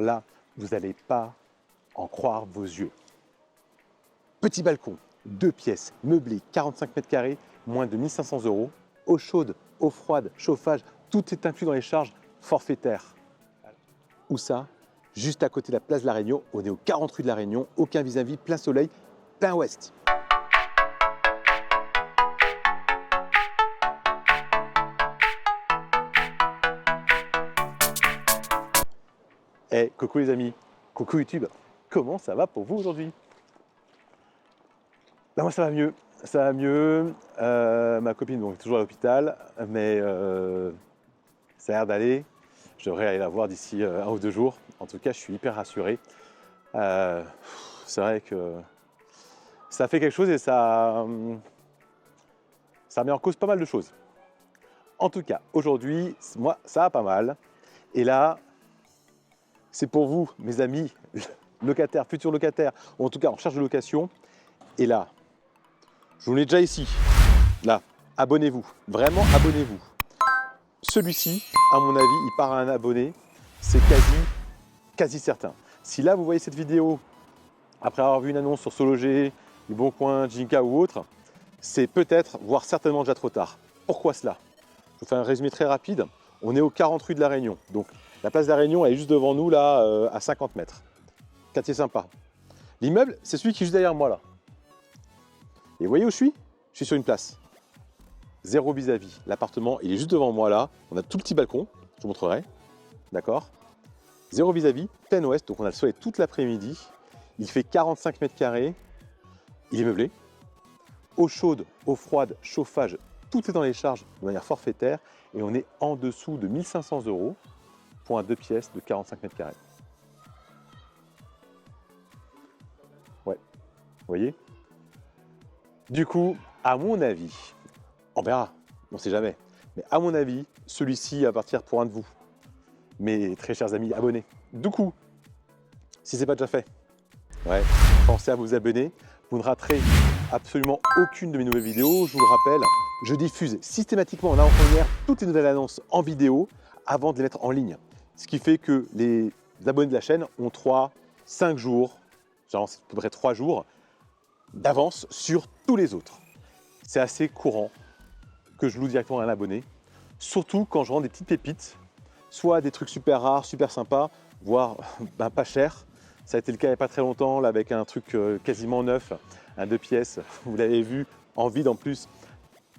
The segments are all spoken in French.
Alors là, vous n'allez pas en croire vos yeux. Petit balcon, 2 pièces, meublé, 45 mètres carrés, moins de 1 500 €. Eau chaude, eau froide, chauffage, tout est inclus dans les charges forfaitaires. Où ça? Juste à côté de la place de la Réunion. On est au 40 rue de la Réunion, aucun vis-à-vis, plein soleil, plein ouest. Coucou les amis, coucou YouTube, comment ça va pour vous aujourd'hui? Ben moi ça va mieux, ma copine donc, est toujours à l'hôpital, mais ça a l'air d'aller. Je devrais aller la voir d'ici 1 ou 2 jours. En tout cas, je suis hyper rassuré. C'est vrai que ça fait quelque chose et ça met en cause pas mal de choses. En tout cas, aujourd'hui, moi, ça va pas mal. Et là, c'est pour vous, mes amis, locataires, futurs locataires, ou en tout cas en charge de location. Et là, je vous l'ai déjà ici. Là, abonnez-vous. Vraiment, abonnez-vous. Celui-ci, à mon avis, il part à un abonné. C'est quasi certain. Si là, vous voyez cette vidéo, après avoir vu une annonce sur SoLoger, Le Bon Coin, Jinka ou autre, c'est peut-être, voire certainement déjà trop tard. Pourquoi cela? Je vous fais un résumé très rapide. On est au 40 rue de la Réunion. Donc, la place de la Réunion, elle est juste devant nous, là, à 50 mètres. Quartier sympa. L'immeuble, c'est celui qui est juste derrière moi, là. Et vous voyez où je suis? Je suis sur une place. Zéro vis-à-vis. L'appartement, il est juste devant moi, là. On a tout petit balcon, je vous montrerai. D'accord? Zéro vis-à-vis, plein ouest, donc on a le soleil toute l'après-midi. Il fait 45 mètres carrés. Il est meublé. Eau chaude, eau froide, chauffage, tout est dans les charges de manière forfaitaire. Et on est en dessous de 1 500 € pour un 2 pièces de 45 mètres carrés. Ouais, vous voyez? Du coup, à mon avis, on verra, on ne sait jamais, mais à mon avis, celui-ci va partir pour un de vous, mes très chers amis abonnés. Du coup, si ce n'est pas déjà fait, ouais, pensez à vous abonner. Vous ne raterez absolument aucune de mes nouvelles vidéos. Je vous le rappelle, je diffuse systématiquement en avant-première toutes les nouvelles annonces en vidéo avant de les mettre en ligne. Ce qui fait que les abonnés de la chaîne ont 3-5 jours, genre à peu près 3 jours, d'avance sur tous les autres. C'est assez courant que je loue directement à un abonné, surtout quand je rends des petites pépites, soit des trucs super rares, super sympas, voire pas cher. Ça a été le cas il n'y a pas très longtemps, là, avec un truc quasiment neuf, un 2 pièces, vous l'avez vu, en vide en plus,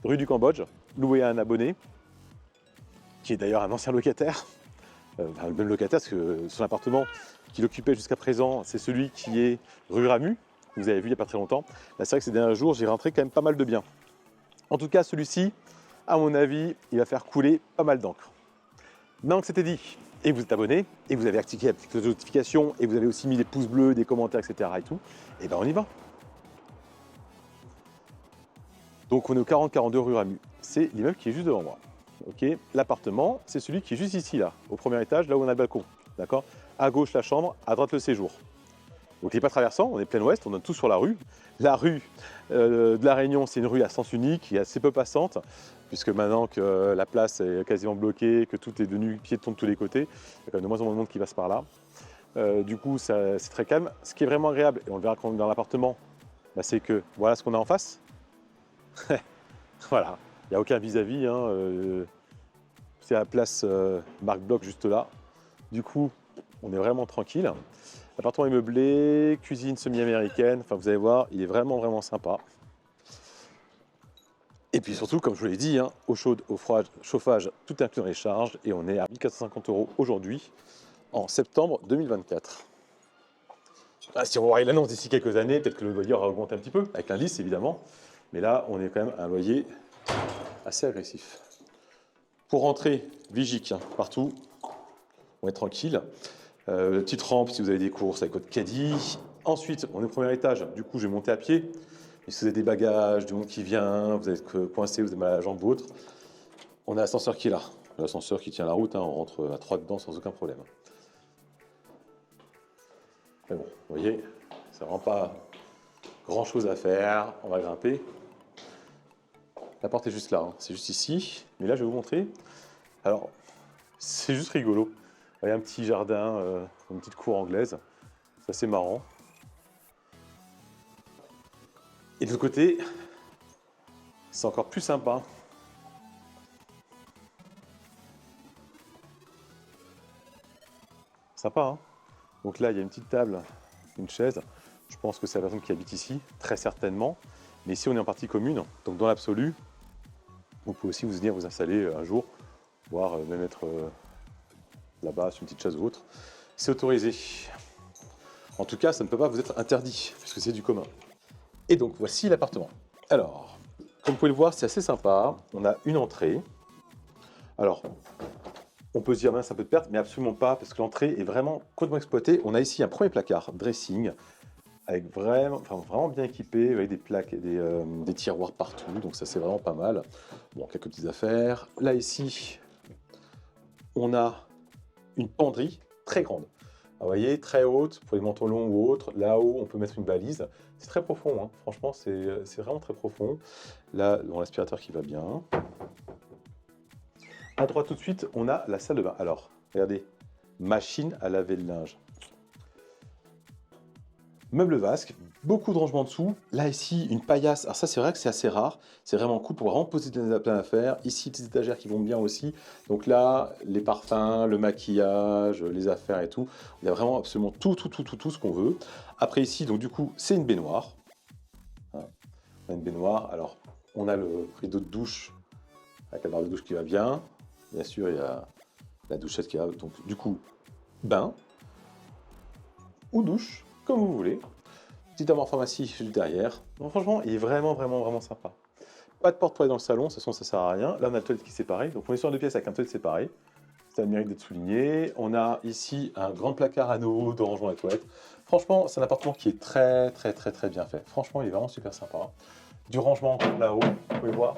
rue du Cambodge, loué à un abonné, qui est d'ailleurs un ancien locataire, le même locataire, parce que son appartement qu'il occupait jusqu'à présent, c'est celui qui est rue Ramu, que vous avez vu il n'y a pas très longtemps. Là, c'est vrai que ces derniers jours, j'ai rentré quand même pas mal de biens. En tout cas, celui-ci, à mon avis, il va faire couler pas mal d'encre. Maintenant que c'était dit, et vous êtes abonné, et vous avez activé la petite notification, et vous avez aussi mis des pouces bleus, des commentaires, etc. et tout, et ben on y va. Donc on est au 40-42 rue Ramu. C'est l'immeuble qui est juste devant moi. Okay. L'appartement, c'est celui qui est juste ici, là, au premier étage, là où on a le balcon. D'accord? À gauche, la chambre, à droite, le séjour. Donc il n'est pas traversant, on est plein ouest, on donne tout sur la rue. La rue de la Réunion, c'est une rue à sens unique, qui est assez peu passante, puisque maintenant que la place est quasiment bloquée, que tout est devenu piéton de tous les côtés, il y a quand même de moins en moins de monde qui passe par là. Du coup, c'est très calme. Ce qui est vraiment agréable, et on le verra quand on est dans l'appartement, bah, c'est que voilà ce qu'on a en face. Voilà, il n'y a aucun vis-à-vis, hein, c'est la place Marc Bloch juste là. Du coup, on est vraiment tranquille. L'appartement est meublé, cuisine semi-américaine, enfin vous allez voir, il est vraiment sympa. Et puis surtout, comme je vous l'ai dit, hein, eau chaude, eau froide, chauffage, tout inclus dans les charges, et on est à 1 450 € aujourd'hui, en septembre 2024. Ah, si on voit l'annonce d'ici quelques années, peut-être que le loyer aura augmenté un petit peu, avec l'indice évidemment, mais là, on est quand même à un loyer assez agressif. Pour rentrer, vigique, hein, partout, on est tranquille. Petite rampe si vous avez des courses avec votre caddie. Ensuite, on est au premier étage, du coup je vais monter à pied. Et si vous avez des bagages, du monde qui vient, vous êtes coincé, vous avez mal à la jambe ou autre, on a l'ascenseur qui est là. L'ascenseur qui tient la route, hein, on rentre à 3 dedans sans aucun problème. Mais bon, vous voyez, c'est vraiment pas grand chose à faire, on va grimper. La porte est juste là, hein, c'est juste ici. Mais là je vais vous montrer. Alors, c'est juste rigolo. Il y a un petit jardin, une petite cour anglaise. C'est assez marrant. Et de l'autre côté, c'est encore plus sympa. Sympa, hein? Donc là, il y a une petite table, une chaise. Je pense que c'est la personne qui habite ici, très certainement. Mais ici, on est en partie commune. Donc dans l'absolu, vous pouvez aussi venir vous installer un jour, voire même être là-bas sur une petite chaise ou autre. C'est autorisé. En tout cas, ça ne peut pas vous être interdit, puisque c'est du commun. Et donc, voici l'appartement. Alors, comme vous pouvez le voir, c'est assez sympa. On a une entrée. Alors, on peut se dire, mince, un peu de perte, mais absolument pas, parce que l'entrée est vraiment complètement exploitée. On a ici un premier placard, dressing, avec vraiment bien équipé, avec des plaques et des tiroirs partout, donc ça c'est vraiment pas mal. Bon, quelques petites affaires. Là, ici, on a une penderie très grande. Vous voyez, très haute, pour les manteaux longs ou autres. Là-haut, on peut mettre une balise. C'est très profond, hein. Franchement, c'est vraiment très profond. Là, l'aspirateur qui va bien. À droite tout de suite, on a la salle de bain. Alors, regardez, machine à laver le linge. Meuble vasque, beaucoup de rangements dessous. Là, ici, une paillasse. Alors ça, c'est vrai que c'est assez rare. C'est vraiment cool pour vraiment poser plein d'affaires. Ici, des étagères qui vont bien aussi. Donc là, les parfums, le maquillage, les affaires et tout. Il y a vraiment absolument tout ce qu'on veut. Après ici, donc du coup, c'est une baignoire. Hein, on a une baignoire. Alors, on a le rideau de douche avec la barre de douche qui va bien. Bien sûr, il y a la douchette qui va. Donc, du coup, bain ou douche, comme vous voulez. Petite armoire pharmacie juste derrière. Donc, franchement, il est vraiment sympa. Pas de porte-toilette dans le salon, de toute façon, ça sert à rien. Là, on a le toilette qui est séparé. Donc, on est sur deux pièces avec un toilette séparé. Ça a le mérite d'être souligné. On a ici un grand placard à nouveau de rangement à la toilette. Franchement, c'est un appartement qui est très bien fait. Franchement, il est vraiment super sympa. Du rangement là-haut, vous pouvez voir.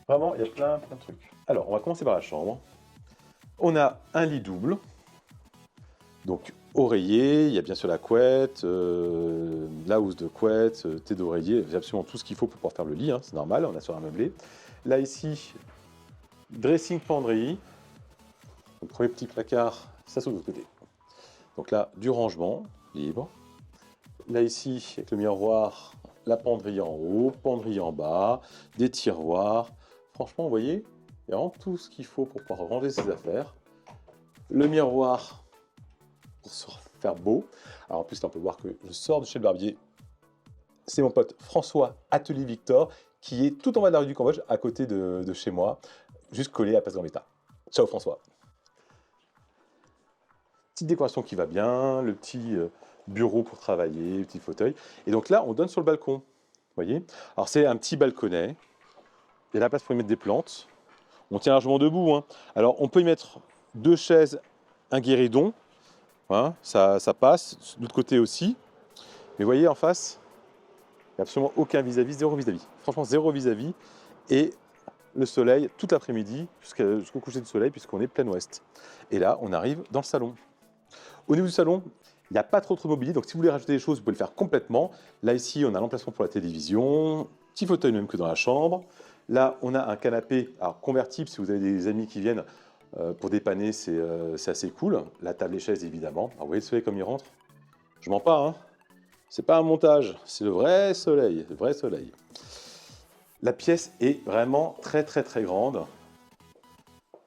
Vraiment, il y a plein de trucs. Alors, on va commencer par la chambre. On a un lit double. Donc, oreiller, il y a bien sûr la couette, la housse de couette, thé d'oreiller, il y a absolument tout ce qu'il faut pour pouvoir faire le lit, hein, c'est normal, on a sur un meublé. Là, ici, dressing penderie. Le premier petit placard, ça se trouve de l'autre côté. Donc là, du rangement, libre. Là, ici, avec le miroir, la penderie en haut, penderie en bas, des tiroirs. Franchement, vous voyez, il y a vraiment tout ce qu'il faut pour pouvoir ranger ses affaires. Le miroir pour se faire beau. Alors en plus, là, on peut voir que je sors de chez le barbier. C'est mon pote François Atelier Victor, qui est tout en bas de la rue du Cambodge, à côté de chez moi, juste collé à Place Gambetta. Ciao François. Petite décoration qui va bien, le petit bureau pour travailler, le petit fauteuil. Et donc là, on donne sur le balcon. Vous voyez? Alors c'est un petit balconnet. Il y a la place pour y mettre des plantes. On tient largement debout, hein. Alors on peut y mettre 2 chaises, un guéridon. Hein, ça passe. De l'autre côté aussi. Mais vous voyez en face, il n'y a absolument aucun vis-à-vis, zéro vis-à-vis. Franchement, zéro vis-à-vis. Et le soleil toute l'après-midi jusqu'au coucher du soleil puisqu'on est plein ouest. Et là, on arrive dans le salon. Au niveau du salon, il n'y a pas trop de mobilier, donc si vous voulez rajouter des choses, vous pouvez le faire complètement. Là, ici, on a l'emplacement pour la télévision, petit fauteuil même que dans la chambre. Là, on a un canapé alors, convertible si vous avez des amis qui viennent pour dépanner, c'est assez cool. La table et chaise, évidemment. Alors, vous voyez le soleil comme il rentre? Je mens pas, hein. C'est pas un montage, c'est le vrai soleil, le vrai soleil. La pièce est vraiment très grande.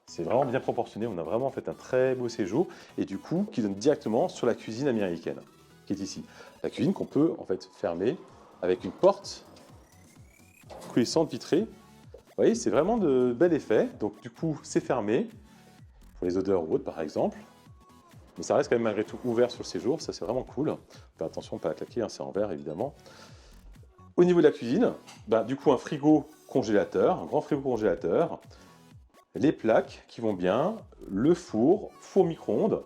C'est vraiment bien proportionné, on a vraiment fait un très beau séjour et du coup qui donne directement sur la cuisine américaine qui est ici. La cuisine qu'on peut en fait fermer avec une porte coulissante vitrée. Vous voyez, c'est vraiment de bel effet. Donc du coup, c'est fermé pour les odeurs ou autres par exemple. Mais ça reste quand même malgré tout ouvert sur le séjour, ça c'est vraiment cool. Faire attention, pas à claquer, hein, c'est en verre évidemment. Au niveau de la cuisine, du coup un frigo congélateur, un grand frigo congélateur, les plaques qui vont bien, le four micro-ondes.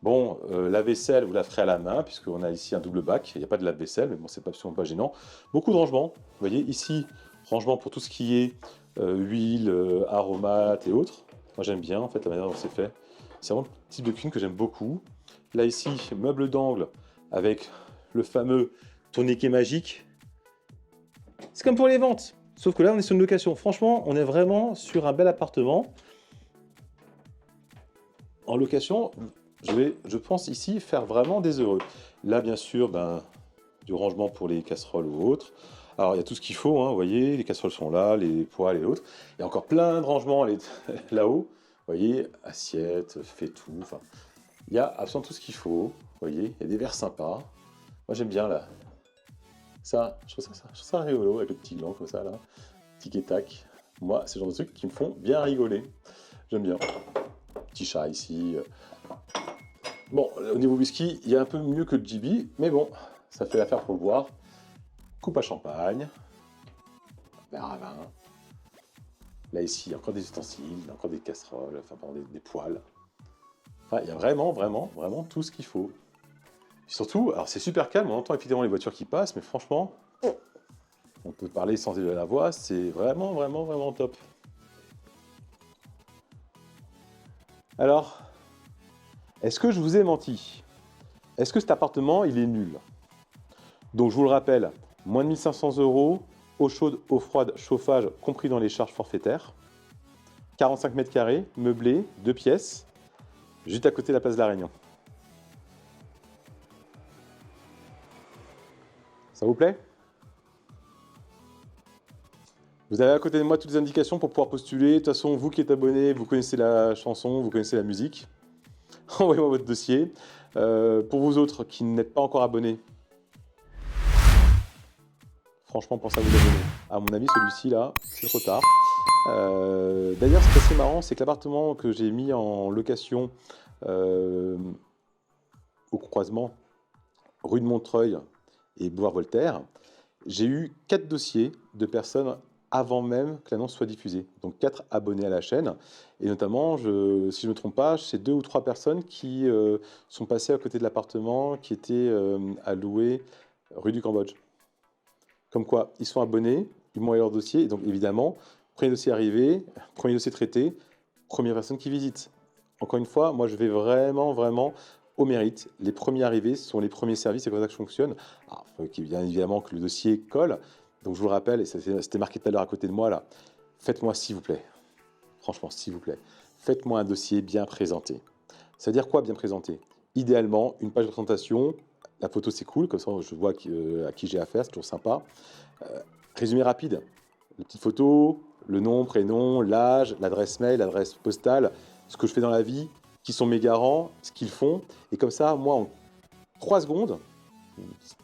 Bon, la vaisselle, vous la ferez à la main, puisqu'on a ici un double bac, il n'y a pas de lave-vaisselle, mais bon, c'est absolument pas gênant. Beaucoup de rangements, vous voyez, ici, rangement pour tout ce qui est huile, aromates et autres. Moi j'aime bien, en fait, la manière dont c'est fait. C'est vraiment le type de cuisine que j'aime beaucoup. Là, ici, meuble d'angle, avec le fameux tourniquet magique. C'est comme pour les ventes. Sauf que là, on est sur une location. Franchement, on est vraiment sur un bel appartement. en location, je pense ici faire vraiment des heureux. Là, bien sûr, du rangement pour les casseroles ou autres. Alors, il y a tout ce qu'il faut, hein, vous voyez, les casseroles sont là, les poêles et autres. Il y a encore plein de rangements là-haut. Vous voyez, assiettes, fait tout. Enfin, il y a absolument tout ce qu'il faut. Vous voyez, il y a des verres sympas. Moi, j'aime bien là. Ça, je trouve ça rigolo avec le petit gland comme ça là. Tic et tac. Moi, c'est le genre de trucs qui me font bien rigoler. J'aime bien. Petit chat ici. Bon, au niveau whisky, il y a un peu mieux que le GB, mais bon, ça fait l'affaire pour le boire. Coupe à champagne, verre à vin. Là ici, il y a encore des ustensiles, il y a encore des casseroles, enfin pardon, des poêles. Enfin, il y a vraiment, vraiment, vraiment tout ce qu'il faut. Et surtout, alors c'est super calme, on entend évidemment les voitures qui passent, mais franchement, on peut parler sans élever la voix, c'est vraiment, vraiment, vraiment top. Alors, est-ce que je vous ai menti? Est-ce que cet appartement, il est nul? Donc, je vous le rappelle, moins de 1500 €, eau chaude, eau froide, chauffage, compris dans les charges forfaitaires. 45 mètres carrés, meublé, 2 pièces, juste à côté de la place de la Réunion. Ça vous plaît? Vous avez à côté de moi toutes les indications pour pouvoir postuler. De toute façon, vous qui êtes abonné, vous connaissez la chanson, vous connaissez la musique. Envoyez-moi votre dossier. Pour vous autres qui n'êtes pas encore abonnés, franchement, pensez à vous abonner. À mon avis, celui-ci là, c'est trop tard. D'ailleurs, ce qui est assez marrant, c'est que l'appartement que j'ai mis en location au croisement rue de Montreuil et boulevard Voltaire, j'ai eu 4 dossiers de personnes avant même que l'annonce soit diffusée. Donc 4 abonnés à la chaîne. Et notamment, si je ne me trompe pas, c'est 2 ou 3 personnes qui sont passées à côté de l'appartement qui était à louer rue du Cambodge. Comme quoi, ils sont abonnés, ils m'ont envoyé leur dossier. Et donc évidemment, premier dossier arrivé, premier dossier traité, première personne qui visite. Encore une fois, moi je vais vraiment, vraiment au mérite. Les premiers arrivés sont les premiers services, c'est comme ça que je fonctionne. Alors, il faut bien évidemment que le dossier colle. Donc je vous le rappelle, et c'était marqué tout à l'heure à côté de moi là, faites-moi s'il vous plaît, franchement s'il vous plaît, faites-moi un dossier bien présenté. Ça veut dire quoi bien présenté? Idéalement, une page de présentation, la photo c'est cool, comme ça je vois à qui j'ai affaire, c'est toujours sympa. Résumé rapide, une petite photo, le nom, prénom, l'âge, l'adresse mail, l'adresse postale, ce que je fais dans la vie, qui sont mes garants, ce qu'ils font. Et comme ça, moi, en 3 secondes,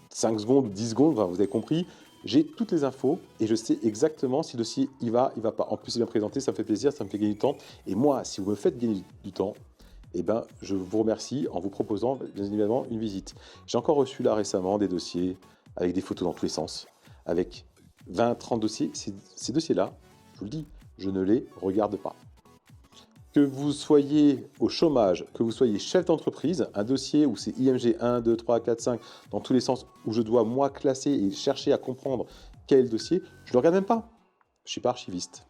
5 secondes, 10 secondes, enfin, vous avez compris, j'ai toutes les infos et je sais exactement si le dossier il va pas. En plus, c'est bien présenté, ça me fait plaisir, ça me fait gagner du temps. Et moi, si vous me faites gagner du temps, eh ben, je vous remercie en vous proposant, bien évidemment, une visite. J'ai encore reçu là récemment des dossiers avec des photos dans tous les sens, avec 20, 30 dossiers. Ces dossiers-là, je vous le dis, je ne les regarde pas. Que vous soyez au chômage, que vous soyez chef d'entreprise, un dossier où c'est IMG 1, 2, 3, 4, 5, dans tous les sens, où je dois moi classer et chercher à comprendre quel est le dossier, je ne le regarde même pas. Je ne suis pas archiviste.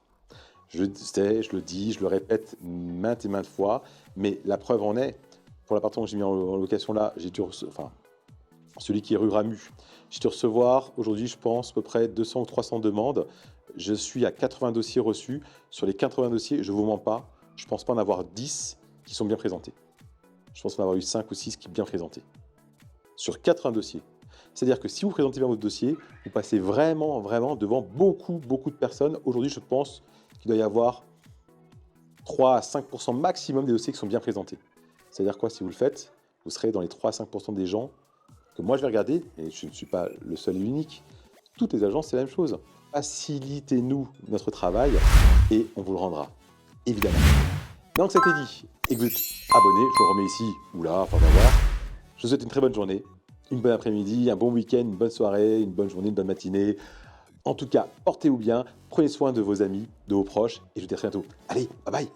Je sais, je le dis, je le répète maintes et maintes fois, mais la preuve en est, pour l'appartement que j'ai mis en location là, j'ai dû recevoir, enfin, celui qui est rue Ramu, j'ai dû recevoir aujourd'hui, je pense, à peu près 200 ou 300 demandes. Je suis à 80 dossiers reçus. Sur les 80 dossiers, je ne vous mens pas, je ne pense pas en avoir 10 qui sont bien présentés. Je pense en avoir eu 5 ou 6 qui sont bien présentés. Sur 80 dossiers. C'est-à-dire que si vous présentez bien votre dossier, vous passez vraiment, vraiment devant beaucoup, beaucoup de personnes. Aujourd'hui, je pense qu'il doit y avoir 3 à 5% maximum des dossiers qui sont bien présentés. C'est-à-dire quoi? Si vous le faites, vous serez dans les 3 à 5% des gens que moi je vais regarder, et je ne suis pas le seul et l'unique. Toutes les agences, c'est la même chose. Facilitez-nous notre travail et on vous le rendra. Évidemment. Donc, ça t'est dit et que vous êtes abonné, je vous remets ici ou là, enfin, on va voir. Je vous souhaite une très bonne journée, une bonne après-midi, un bon week-end, une bonne soirée, une bonne journée, une bonne matinée. En tout cas, portez-vous bien, prenez soin de vos amis, de vos proches, et je vous dis à très bientôt. Allez, bye bye.